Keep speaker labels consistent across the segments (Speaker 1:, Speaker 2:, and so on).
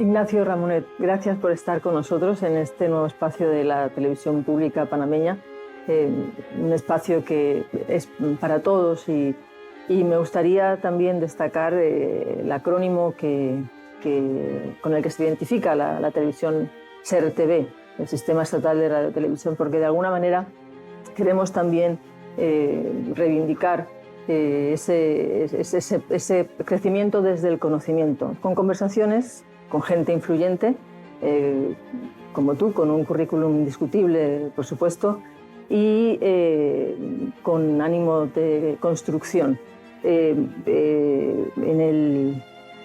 Speaker 1: Ignacio Ramonet, gracias por estar con nosotros en este nuevo espacio de la televisión pública panameña, un espacio que es para todos y me gustaría también destacar el acrónimo con el que se identifica la televisión SER-TV, el Sistema Estatal de Radiotelevisión, porque de alguna manera queremos también reivindicar ese crecimiento desde el conocimiento, con conversaciones con gente influyente, como tú, con un currículum indiscutible, por supuesto, y con ánimo de construcción. En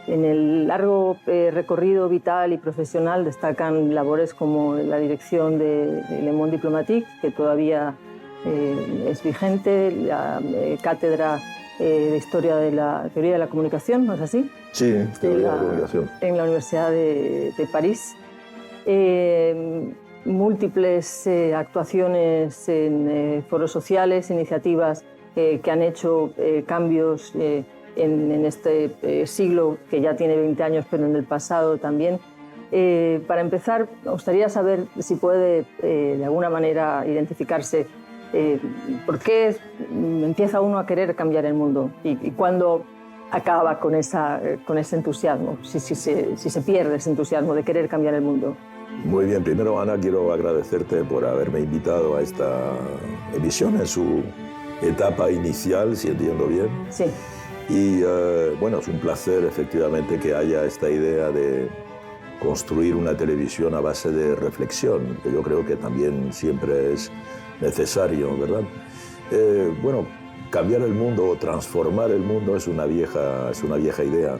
Speaker 1: el largo recorrido vital y profesional destacan labores como la dirección de Le Monde Diplomatique, que todavía es vigente, la cátedra de Historia de la Teoría de la Comunicación, ¿no es así?
Speaker 2: Sí, Teoría de la Comunicación.
Speaker 1: En la Universidad de París. Múltiples actuaciones en foros sociales, iniciativas que han hecho cambios en este siglo, que ya tiene 20 años, pero en el pasado también. Para empezar, me gustaría saber si puede de alguna manera identificarse por qué empieza uno a querer cambiar el mundo y cuándo acaba con ese entusiasmo, si se pierde ese entusiasmo de querer cambiar el mundo.
Speaker 2: Muy bien, primero, Ana, quiero agradecerte por haberme invitado a esta emisión en su etapa inicial, si entiendo bien.
Speaker 1: Sí.
Speaker 2: Y bueno, es un placer efectivamente que haya esta idea de construir una televisión a base de reflexión, que yo creo que también siempre es necesario, ¿verdad? Bueno, cambiar el mundo o transformar el mundo es una vieja idea.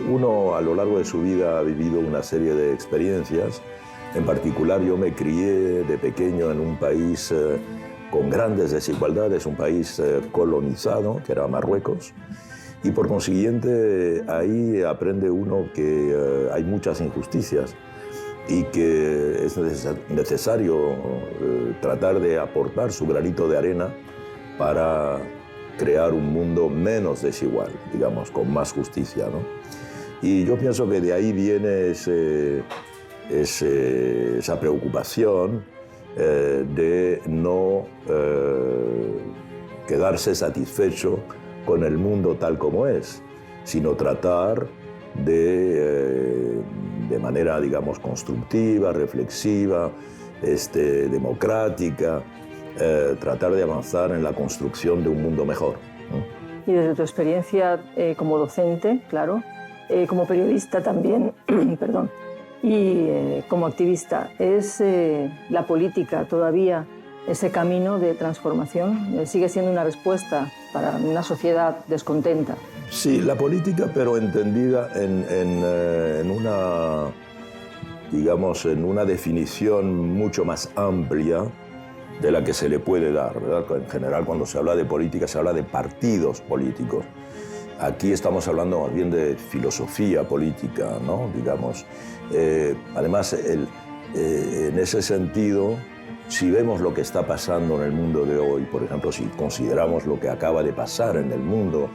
Speaker 2: Uno a lo largo de su vida ha vivido una serie de experiencias. En particular, yo me crié de pequeño en un país con grandes desigualdades, un país colonizado, que era Marruecos, y por consiguiente ahí aprende uno que hay muchas injusticias y que es necesario tratar de aportar su granito de arena para crear un mundo menos desigual, digamos, con más justicia, ¿no? Y yo pienso que de ahí viene esa preocupación de no quedarse satisfecho con el mundo tal como es, sino tratar de manera, digamos, constructiva, reflexiva, democrática, tratar de avanzar en la construcción de un mundo mejor, ¿no?
Speaker 1: Y desde tu experiencia como docente, claro, como periodista también, perdón, y como activista, ¿es la política todavía ese camino de transformación? ¿Sigue siendo una respuesta para una sociedad descontenta?
Speaker 2: Sí, la política, pero entendida en una, digamos, en una definición mucho más amplia de la que se le puede dar, ¿verdad? En general, cuando se habla de política, se habla de partidos políticos. Aquí estamos hablando más bien de filosofía política, ¿no? Digamos. Además, en ese sentido, si vemos lo que está pasando en el mundo de hoy, por ejemplo, si consideramos lo que acaba de pasar en el mundo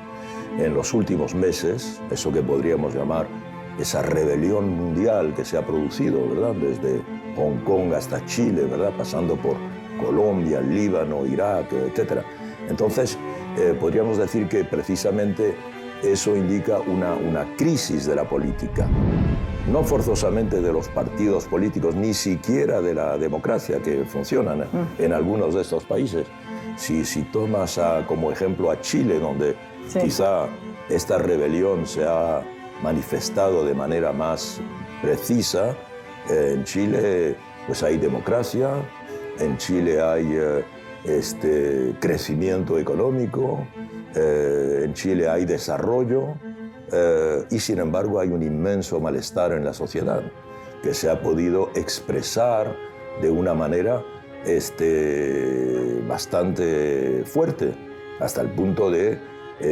Speaker 2: en los últimos meses, eso que podríamos llamar esa rebelión mundial que se ha producido, ¿verdad? Desde Hong Kong hasta Chile, ¿verdad? Pasando por Colombia, Líbano, Irak, etc. Entonces, podríamos decir que precisamente eso indica una crisis de la política. No forzosamente de los partidos políticos, ni siquiera de la democracia que funcionan en algunos de estos países. Si tomas como ejemplo a Chile, donde sí, quizá esta rebelión se ha manifestado de manera más precisa, en Chile pues hay democracia, en Chile hay crecimiento económico, en Chile hay desarrollo, y sin embargo hay un inmenso malestar en la sociedad que se ha podido expresar de una manera bastante fuerte, hasta el punto de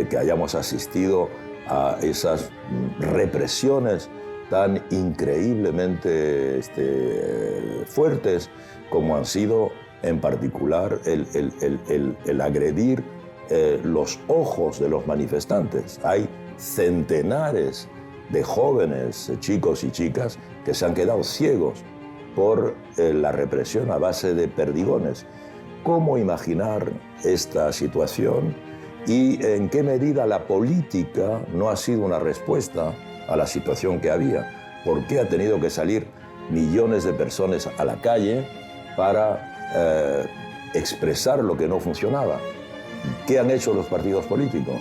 Speaker 2: que hayamos asistido a esas represiones tan increíblemente fuertes como han sido en particular el agredir los ojos de los manifestantes. Hay centenares de jóvenes, chicos y chicas, que se han quedado ciegos por la represión a base de perdigones. ¿Cómo imaginar esta situación y en qué medida la política no ha sido una respuesta a la situación que había? ¿Por qué ha tenido que salir millones de personas a la calle para expresar lo que no funcionaba? ¿Qué han hecho los partidos políticos?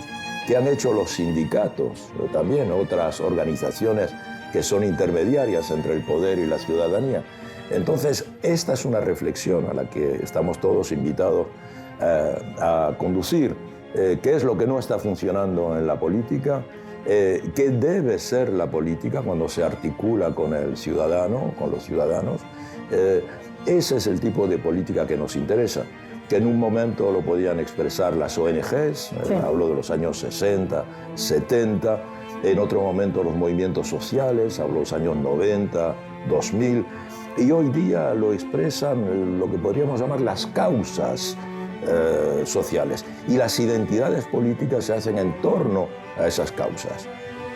Speaker 2: ¿Qué han hecho los sindicatos? También otras organizaciones que son intermediarias entre el poder y la ciudadanía. Entonces, esta es una reflexión a la que estamos todos invitados a conducir. ¿Qué es lo que no está funcionando en la política? ¿Qué debe ser la política cuando se articula con el ciudadano, con los ciudadanos? Ese es el tipo de política que nos interesa, que en un momento lo podían expresar las ONGs, sí. Hablo de los años 60, 70, en otro momento los movimientos sociales, hablo de los años 90, 2000, y hoy día lo expresan lo que podríamos llamar las causas sociales, y las identidades políticas se hacen en torno a esas causas.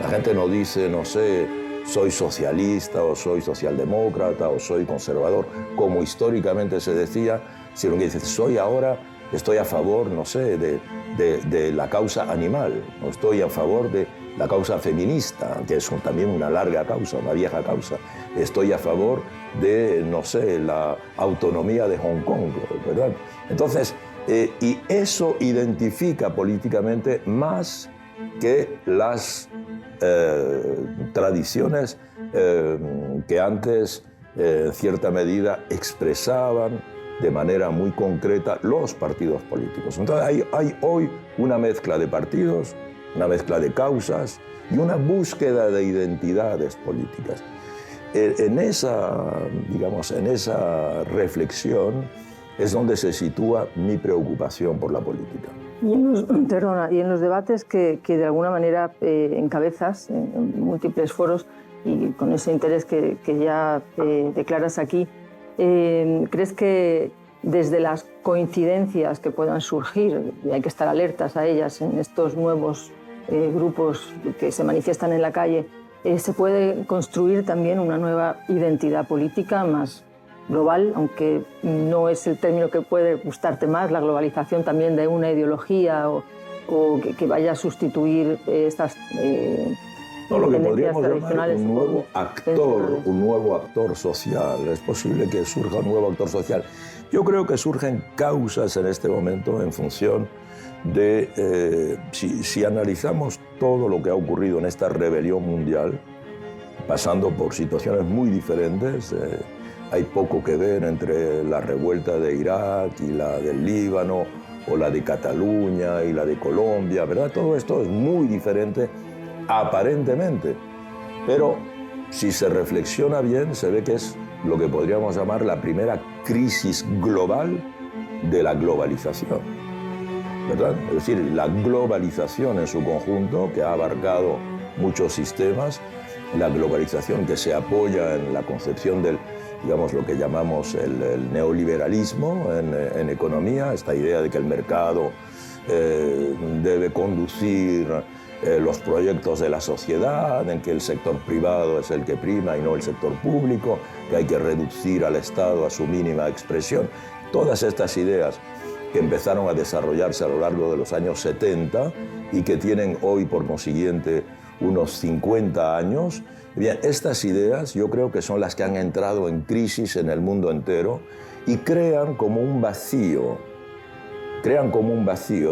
Speaker 2: La gente no dice, no sé, soy socialista o soy socialdemócrata o soy conservador, como históricamente se decía, sino que dice, estoy a favor, no sé, de la causa animal, o estoy a favor de la causa feminista, que es también una larga causa, una vieja causa. Estoy a favor de, no sé, la autonomía de Hong Kong, ¿verdad? Entonces, y eso identifica políticamente más que las tradiciones que antes, en cierta medida, expresaban de manera muy concreta los partidos políticos. Entonces hay hoy una mezcla de partidos, una mezcla de causas y una búsqueda de identidades políticas. En esa reflexión es donde se sitúa mi preocupación por la política.
Speaker 1: Y en los debates que de alguna manera encabezas en múltiples foros y con ese interés que ya declaras aquí, ¿crees que desde las coincidencias que puedan surgir, y hay que estar alertas a ellas en estos nuevos grupos que se manifiestan en la calle, se puede construir también una nueva identidad política más global, aunque no es el término que puede gustarte más, la globalización también de una ideología o que vaya a sustituir estas
Speaker 2: no, lo que podríamos llamar un nuevo actor social. Es posible que surja un nuevo actor social. Yo creo que surgen causas en este momento en función de, si analizamos todo lo que ha ocurrido en esta rebelión mundial, pasando por situaciones muy diferentes, hay poco que ver entre la revuelta de Irak y la del Líbano, o la de Cataluña y la de Colombia, ¿verdad? Todo esto es muy diferente aparentemente, pero si se reflexiona bien, se ve que es lo que podríamos llamar la primera crisis global de la globalización, ¿verdad? Es decir, la globalización en su conjunto, que ha abarcado muchos sistemas, la globalización que se apoya en la concepción del, digamos, lo que llamamos el neoliberalismo en economía, esta idea de que el mercado debe conducir los proyectos de la sociedad, en que el sector privado es el que prima y no el sector público, que hay que reducir al Estado a su mínima expresión. Todas estas ideas que empezaron a desarrollarse a lo largo de los años 70 y que tienen hoy, por consiguiente, unos 50 años, bien, estas ideas yo creo que son las que han entrado en crisis en el mundo entero y crean como un vacío,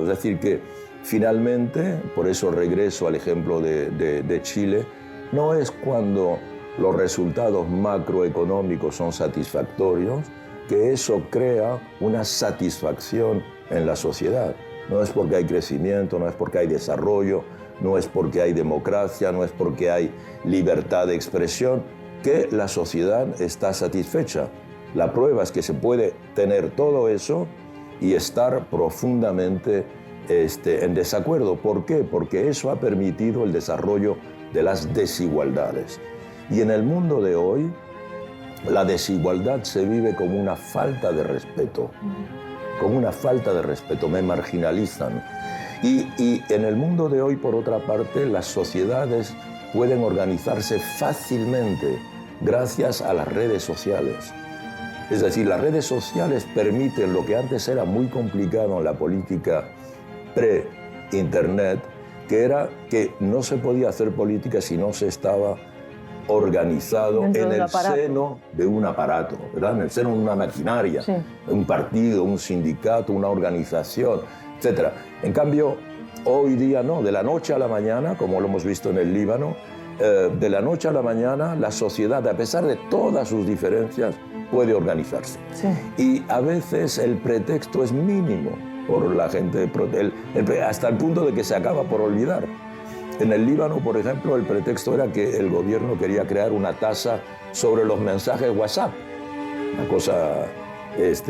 Speaker 2: es decir, que finalmente, por eso regreso al ejemplo de Chile, no es cuando los resultados macroeconómicos son satisfactorios que eso crea una satisfacción en la sociedad. No es porque hay crecimiento, no es porque hay desarrollo, no es porque hay democracia, no es porque hay libertad de expresión, que la sociedad está satisfecha. La prueba es que se puede tener todo eso y estar profundamente en desacuerdo. ¿Por qué? Porque eso ha permitido el desarrollo de las desigualdades. Y en el mundo de hoy, la desigualdad se vive como una falta de respeto. Me marginalizan. Y en el mundo de hoy, por otra parte, las sociedades pueden organizarse fácilmente gracias a las redes sociales. Es decir, las redes sociales permiten lo que antes era muy complicado en la política pre-internet, que era que no se podía hacer política si no se estaba organizado en el seno de un aparato, ¿verdad? En el seno de una maquinaria, sí, un partido, un sindicato, una organización, etc. En cambio, hoy día no, de la noche a la mañana, como lo hemos visto en el Líbano, de la noche a la mañana la sociedad, a pesar de todas sus diferencias, puede organizarse. Sí. Y a veces el pretexto es mínimo por la gente, hasta el punto de que se acaba por olvidar. En el Líbano, por ejemplo, el pretexto era que el gobierno quería crear una tasa sobre los mensajes WhatsApp, una cosa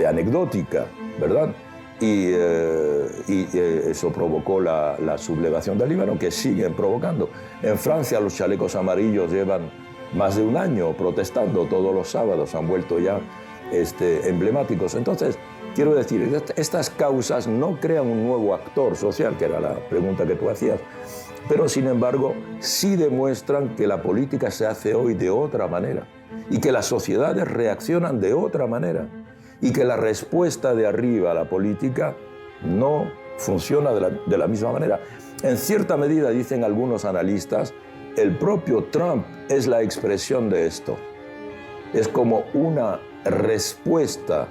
Speaker 2: anecdótica, ¿verdad? Y eso provocó la sublevación del Líbano, que siguen provocando. En Francia los chalecos amarillos llevan más de un año protestando todos los sábados, han vuelto ya emblemáticos. Entonces, quiero decir, estas causas no crean un nuevo actor social, que era la pregunta que tú hacías, pero sin embargo sí demuestran que la política se hace hoy de otra manera y que las sociedades reaccionan de otra manera y que la respuesta de arriba a la política no funciona de la misma manera. En cierta medida, dicen algunos analistas, el propio Trump es la expresión de esto. Es como una respuesta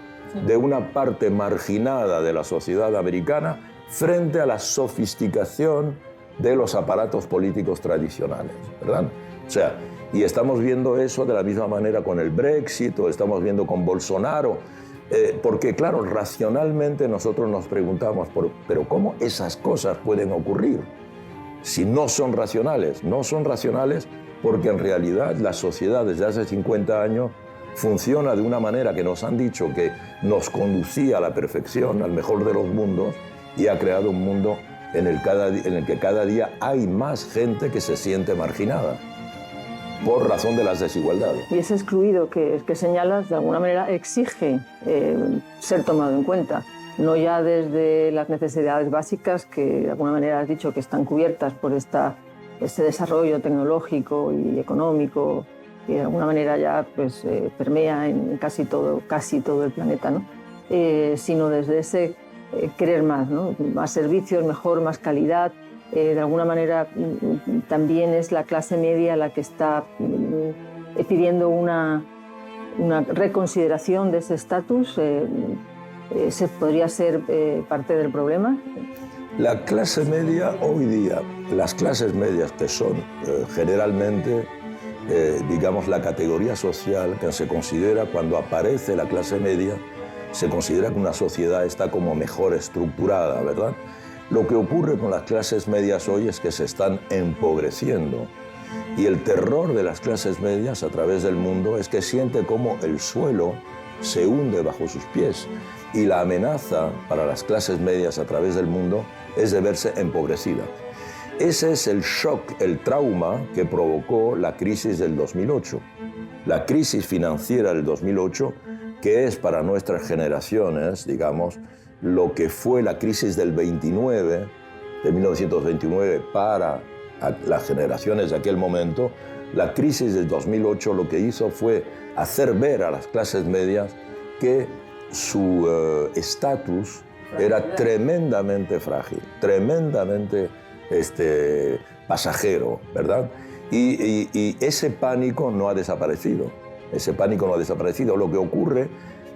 Speaker 2: de una parte marginada de la sociedad americana frente a la sofisticación de los aparatos políticos tradicionales, ¿verdad? O sea, y estamos viendo eso de la misma manera con el Brexit, o estamos viendo con Bolsonaro, porque claro, racionalmente nosotros nos preguntamos, pero ¿cómo esas cosas pueden ocurrir si no son racionales? No son racionales porque en realidad la sociedad desde hace 50 años funciona de una manera que nos han dicho que nos conducía a la perfección, al mejor de los mundos, y ha creado un mundo en el que cada día hay más gente que se siente marginada por razón de las desigualdades.
Speaker 1: Y ese excluido que señalas, de alguna manera exige ser tomado en cuenta, no ya desde las necesidades básicas que de alguna manera has dicho que están cubiertas por este desarrollo tecnológico y económico que de alguna manera ya pues, permea en casi todo el planeta, ¿no? Sino desde ese querer más, ¿no? Más servicios, mejor, más calidad. De alguna manera también es la clase media la que está pidiendo una reconsideración de ese estatus. ¿Se podría ser parte del problema?
Speaker 2: La clase media hoy día, las clases medias que son generalmente, digamos, la categoría social que se considera cuando aparece la clase media, se considera que una sociedad está como mejor estructurada, ¿verdad? Lo que ocurre con las clases medias hoy es que se están empobreciendo. Y el terror de las clases medias a través del mundo es que siente como el suelo se hunde bajo sus pies. Y la amenaza para las clases medias a través del mundo es de verse empobrecidas. Ese es el shock, el trauma que provocó la crisis del 2008. La crisis financiera del 2008, que es para nuestras generaciones, digamos, lo que fue la crisis del 29, de 1929, para las generaciones de aquel momento. La crisis del 2008 lo que hizo fue hacer ver a las clases medias que su estatus era tremendamente frágil, tremendamente pasajero, ¿verdad? Y ese pánico no ha desaparecido. Ese pánico no ha desaparecido. Lo que ocurre,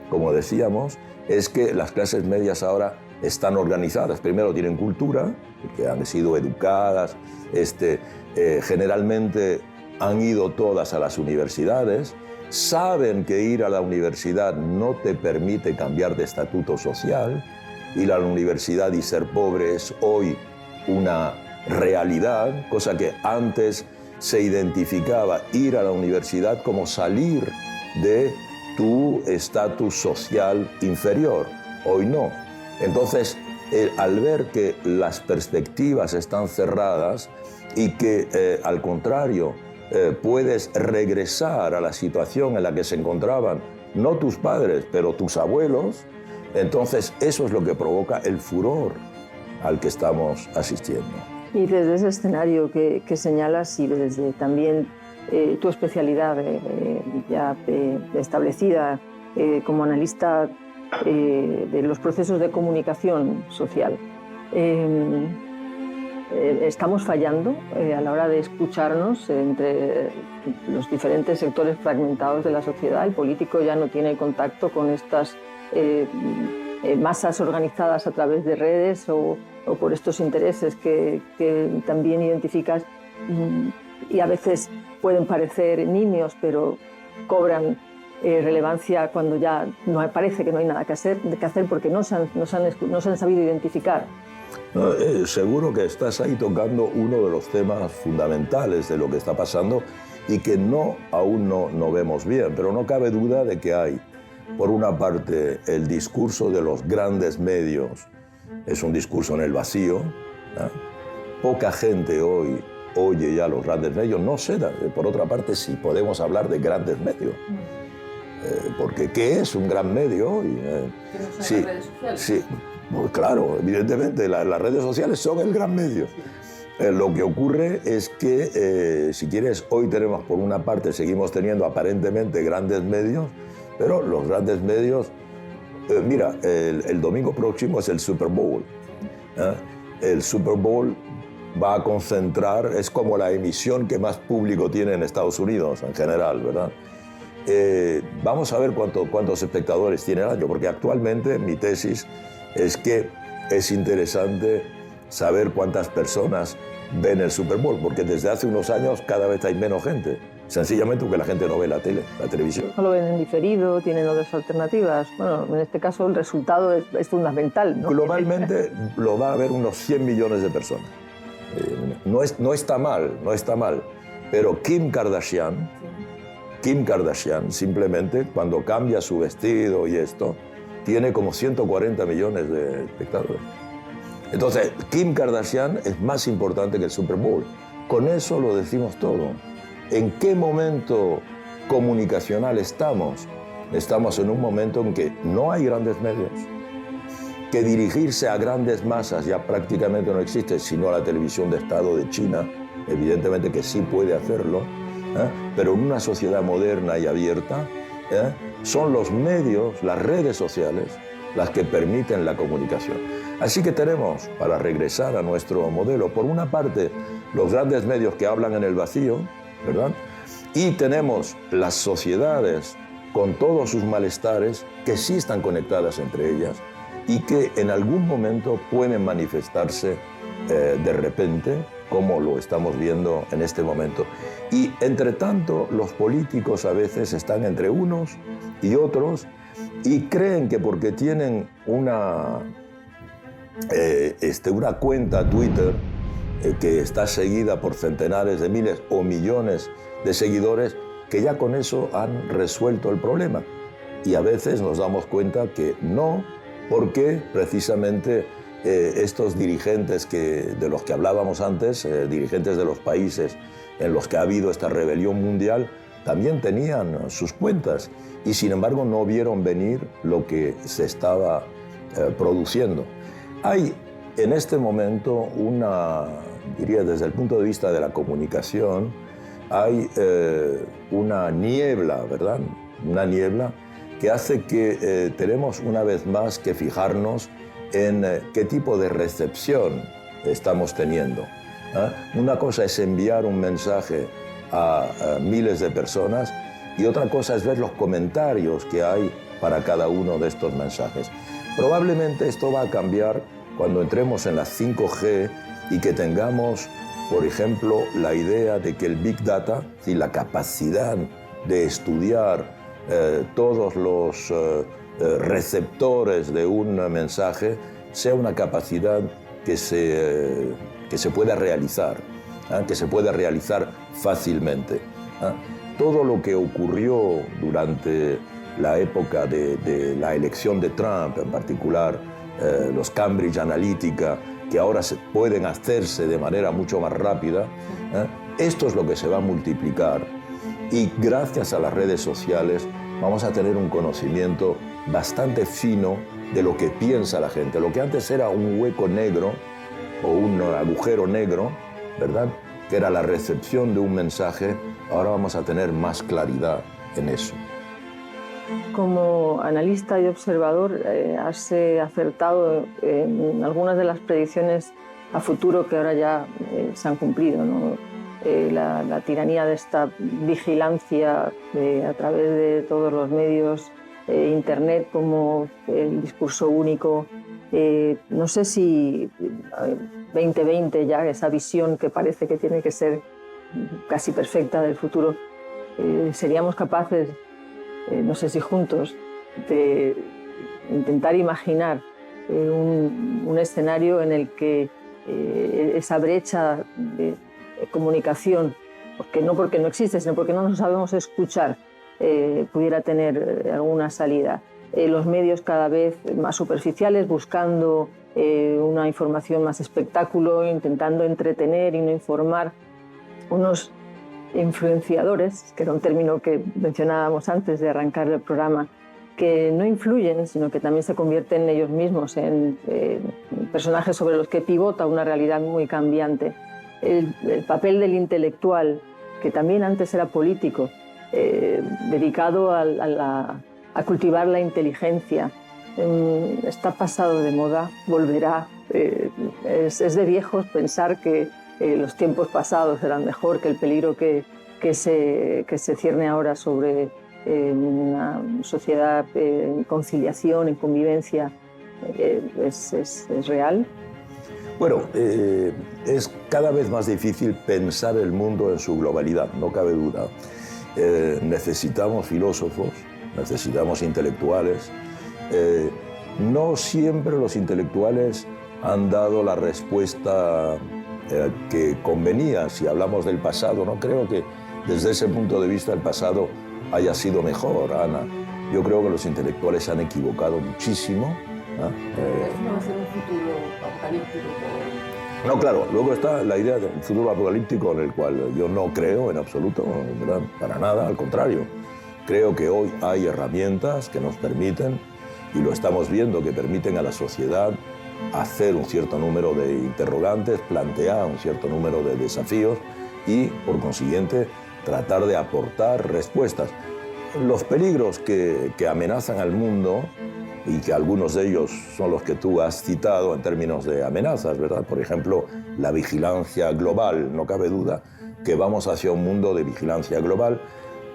Speaker 2: como decíamos, es que las clases medias ahora están organizadas. Primero tienen cultura, porque han sido educadas, generalmente han ido todas a las universidades, saben que ir a la universidad no te permite cambiar de estatuto social, ir a la universidad y ser pobre es hoy una realidad, cosa que antes se identificaba ir a la universidad como salir de tu estatus social inferior. Hoy no. Entonces, al ver que las perspectivas están cerradas y que, al contrario, puedes regresar a la situación en la que se encontraban no tus padres, pero tus abuelos, entonces eso es lo que provoca el furor al que estamos asistiendo.
Speaker 1: Y desde ese escenario que señalas y desde también tu especialidad ya establecida como analista de los procesos de comunicación social, estamos fallando a la hora de escucharnos entre los diferentes sectores fragmentados de la sociedad. El político ya no tiene contacto con estas masas organizadas a través de redes o por estos intereses que también identificas y a veces pueden parecer nimios, pero cobran relevancia cuando ya parece que no hay nada que hacer porque no se han sabido identificar.
Speaker 2: No, seguro que estás ahí tocando uno de los temas fundamentales de lo que está pasando y que aún no vemos bien, pero no cabe duda de que hay, por una parte, el discurso de los grandes medios, es un discurso en el vacío, ¿eh? Poca gente hoy oye ya los grandes medios, no sé, por otra parte, si podemos hablar de grandes medios. Porque ¿qué es un gran medio hoy?
Speaker 1: Sí, las redes sociales.
Speaker 2: Sí, pues claro, evidentemente las redes sociales son el gran medio. Lo que ocurre es que, si quieres, hoy tenemos por una parte, seguimos teniendo aparentemente grandes medios, pero los grandes medios, mira, el domingo próximo es el Super Bowl. El Super Bowl va a concentrar, es como la emisión que más público tiene en Estados Unidos en general, ¿verdad? Vamos a ver cuántos espectadores tiene el año, porque actualmente mi tesis es que es interesante saber cuántas personas ven el Super Bowl, porque desde hace unos años cada vez hay menos gente, sencillamente porque la gente no ve la televisión.
Speaker 1: No lo ven en diferido, tienen otras alternativas. Bueno, en este caso el resultado es fundamental, ¿no?
Speaker 2: Globalmente lo va a ver unos 100 millones de personas. No está mal, pero Kim Kardashian simplemente cuando cambia su vestido y esto, tiene como 140 millones de espectadores. Entonces, Kim Kardashian es más importante que el Super Bowl. Con eso lo decimos todo. ¿En qué momento comunicacional estamos? Estamos en un momento en que no hay grandes medios, que dirigirse a grandes masas ya prácticamente no existe, sino a la televisión de Estado de China, evidentemente que sí puede hacerlo, pero en una sociedad moderna y abierta, son los medios, las redes sociales, las que permiten la comunicación. Así que tenemos, para regresar a nuestro modelo, por una parte, los grandes medios que hablan en el vacío, ¿verdad? Y tenemos las sociedades con todos sus malestares que sí están conectadas entre ellas y que en algún momento pueden manifestarse de repente, como lo estamos viendo en este momento. Y entre tanto, los políticos a veces están entre unos y otros y creen que porque tienen una cuenta Twitter que está seguida por centenares de miles o millones de seguidores, que ya con eso han resuelto el problema. Y a veces nos damos cuenta que no, porque precisamente estos dirigentes de los que hablábamos antes, dirigentes de los países en los que ha habido esta rebelión mundial, también tenían sus cuentas y sin embargo no vieron venir lo que se estaba produciendo. Hay en este momento diría desde el punto de vista de la comunicación, hay una niebla, ¿verdad? Una niebla que hace que tenemos una vez más que fijarnos en qué tipo de recepción estamos teniendo. Una cosa es enviar un mensaje a miles de personas y otra cosa es ver los comentarios que hay para cada uno de estos mensajes. Probablemente esto va a cambiar cuando entremos en la 5G y que tengamos, por ejemplo, la idea de que el Big Data y la capacidad de estudiar todos los receptores de un mensaje sea una capacidad que se pueda realizar, que se pueda realizar fácilmente. Todo lo que ocurrió durante la época de la elección de Trump, en particular los Cambridge Analytica, que ahora pueden hacerse de manera mucho más rápida, esto es lo que se va a multiplicar y gracias a las redes sociales vamos a tener un conocimiento bastante fino de lo que piensa la gente. Lo que antes era un hueco negro, o un agujero negro, ¿verdad?, que era la recepción de un mensaje. Ahora vamos a tener más claridad en eso.
Speaker 1: Como analista y observador, has acertado en algunas de las predicciones a futuro que ahora ya se han cumplido, ¿no? La tiranía de esta vigilancia a través de todos los medios, Internet como el discurso único. No sé si 2020 ya, esa visión que parece que tiene que ser casi perfecta del futuro, seríamos capaces, no sé si juntos, de intentar imaginar un escenario en el que esa brecha de comunicación, porque no existe, sino porque no nos sabemos escuchar, pudiera tener alguna salida. Los medios cada vez más superficiales, buscando una información más espectáculo, intentando entretener y no informar. Unos influenciadores, que era un término que mencionábamos antes de arrancar el programa, que no influyen, sino que también se convierten ellos mismos en personajes sobre los que pivota una realidad muy cambiante. El papel del intelectual, que también antes era político, dedicado a cultivar la inteligencia, está pasado de moda, volverá. Es de viejos pensar que los tiempos pasados eran mejor, que el peligro que se cierne ahora sobre una sociedad en conciliación, en convivencia, es real.
Speaker 2: Bueno, es cada vez más difícil pensar el mundo en su globalidad, no cabe duda. Necesitamos filósofos, necesitamos intelectuales. No siempre los intelectuales han dado la respuesta que convenía. Si hablamos del pasado, no creo que desde ese punto de vista el pasado haya sido mejor, Ana. Yo creo que los intelectuales se han equivocado muchísimo.
Speaker 1: ¿No va a ser un futuro apocalíptico?
Speaker 2: No, claro, luego está la idea del futuro apocalíptico, en el cual yo no creo en absoluto, ¿verdad?, para nada, al contrario. Creo que hoy hay herramientas que nos permiten, y lo estamos viendo, que permiten a la sociedad hacer un cierto número de interrogantes, plantear un cierto número de desafíos y, por consiguiente, tratar de aportar respuestas. Los peligros que amenazan al mundo, y que algunos de ellos son los que tú has citado en términos de amenazas, ¿verdad? Por ejemplo, la vigilancia global. No cabe duda que vamos hacia un mundo de vigilancia global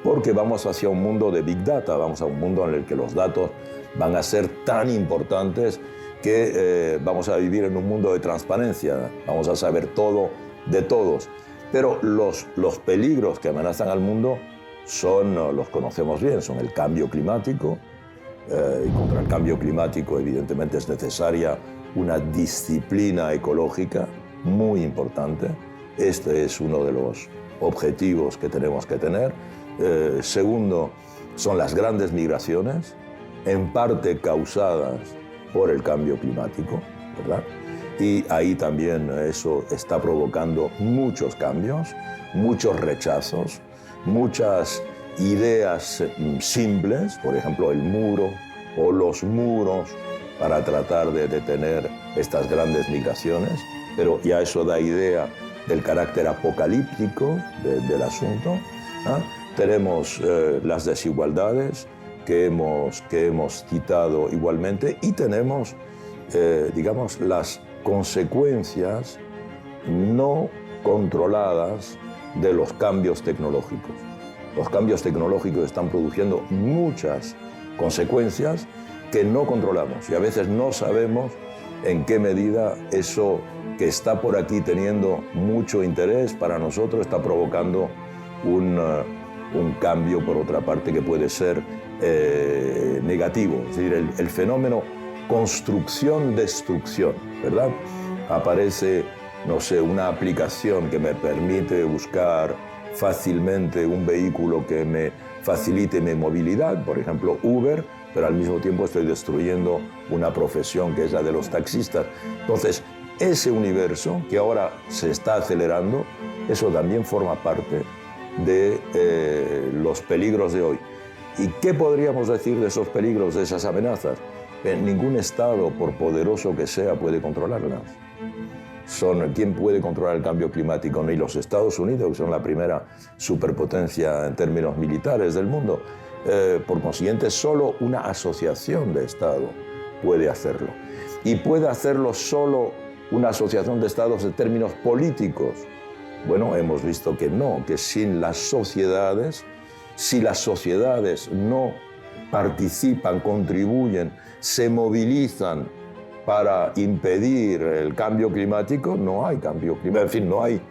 Speaker 2: porque vamos hacia un mundo de Big Data, vamos a un mundo en el que los datos van a ser tan importantes que vamos a vivir en un mundo de transparencia, vamos a saber todo de todos. Pero los peligros que amenazan al mundo los conocemos bien, son el cambio climático, y contra el cambio climático evidentemente es necesaria una disciplina ecológica muy importante. Este es uno de los objetivos que tenemos que tener. Segundo, son las grandes migraciones, en parte causadas por el cambio climático, ¿verdad? Y ahí también eso está provocando muchos cambios, muchos rechazos, muchas ideas simples, por ejemplo, el muro o los muros para tratar de detener estas grandes migraciones, pero ya eso da idea del carácter apocalíptico del asunto. Tenemos las desigualdades que hemos citado igualmente y tenemos, digamos, las consecuencias no controladas de los cambios tecnológicos. Los cambios tecnológicos están produciendo muchas consecuencias que no controlamos y a veces no sabemos en qué medida eso que está por aquí teniendo mucho interés para nosotros está provocando un cambio, por otra parte, que puede ser negativo. Es decir, el fenómeno construcción-destrucción, ¿verdad? Aparece, no sé, una aplicación que me permite buscar fácilmente un vehículo que me facilite mi movilidad, por ejemplo Uber, pero al mismo tiempo estoy destruyendo una profesión que es la de los taxistas. Entonces, ese universo que ahora se está acelerando, eso también forma parte de los peligros de hoy. ¿Y qué podríamos decir de esos peligros, de esas amenazas? Ningún Estado, por poderoso que sea, puede controlarlas. ¿Quién puede controlar el cambio climático? Ni los Estados Unidos, que son la primera superpotencia en términos militares del mundo. Por consiguiente, solo una asociación de Estados puede hacerlo. Y puede hacerlo solo una asociación de Estados en términos políticos. Bueno, hemos visto que no, que sin las sociedades, si las sociedades no participan, contribuyen, se movilizan para impedir el cambio climático, no hay cambio climático. En fin, no hay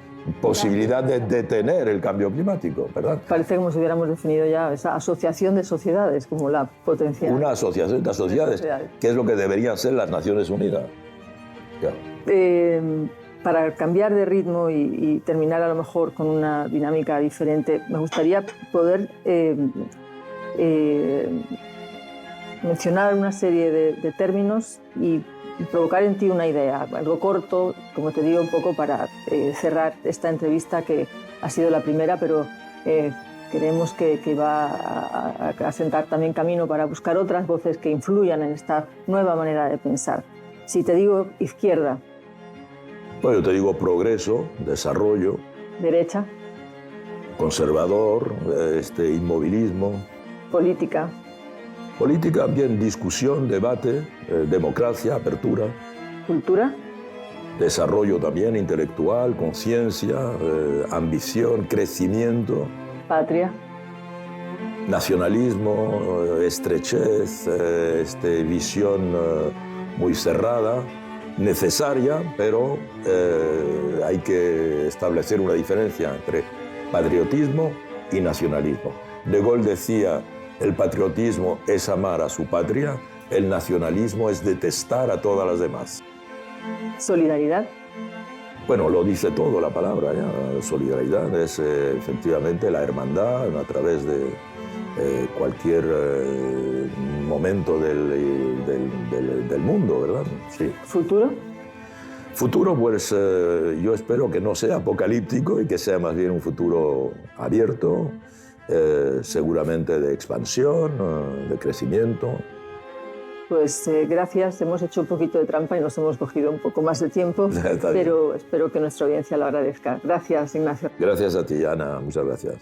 Speaker 2: posibilidad de detener el cambio climático, ¿verdad?
Speaker 1: Parece como si hubiéramos definido ya esa asociación de sociedades como la potencial.
Speaker 2: Una asociación de sociedades, que es lo que deberían ser las Naciones Unidas. Ya.
Speaker 1: Para cambiar de ritmo y terminar a lo mejor con una dinámica diferente, me gustaría poder mencionar una serie de términos y provocar en ti una idea, algo corto, como te digo, un poco para cerrar esta entrevista que ha sido la primera, pero creemos que va a sentar también camino para buscar otras voces que influyan en esta nueva manera de pensar. Si te digo izquierda.
Speaker 2: Bueno, yo te digo progreso, desarrollo.
Speaker 1: Derecha.
Speaker 2: Conservador, inmovilismo.
Speaker 1: Política.
Speaker 2: Política, bien, discusión, debate, democracia, apertura.
Speaker 1: Cultura.
Speaker 2: Desarrollo también intelectual, conciencia, ambición, crecimiento.
Speaker 1: Patria.
Speaker 2: Nacionalismo, estrechez, visión muy cerrada, necesaria, pero hay que establecer una diferencia entre patriotismo y nacionalismo. De Gaulle decía: el patriotismo es amar a su patria, el nacionalismo es detestar a todas las demás.
Speaker 1: Solidaridad.
Speaker 2: Bueno, lo dice todo la palabra, ¿ya? Solidaridad es efectivamente la hermandad a través de cualquier momento del mundo, ¿verdad? Sí.
Speaker 1: ¿Futuro?
Speaker 2: Futuro, pues yo espero que no sea apocalíptico y que sea más bien un futuro abierto, seguramente de expansión, de crecimiento.
Speaker 1: Pues gracias, hemos hecho un poquito de trampa y nos hemos cogido un poco más de tiempo, pero espero que nuestra audiencia lo agradezca. Gracias, Ignacio.
Speaker 2: Gracias a ti, Ana, muchas gracias.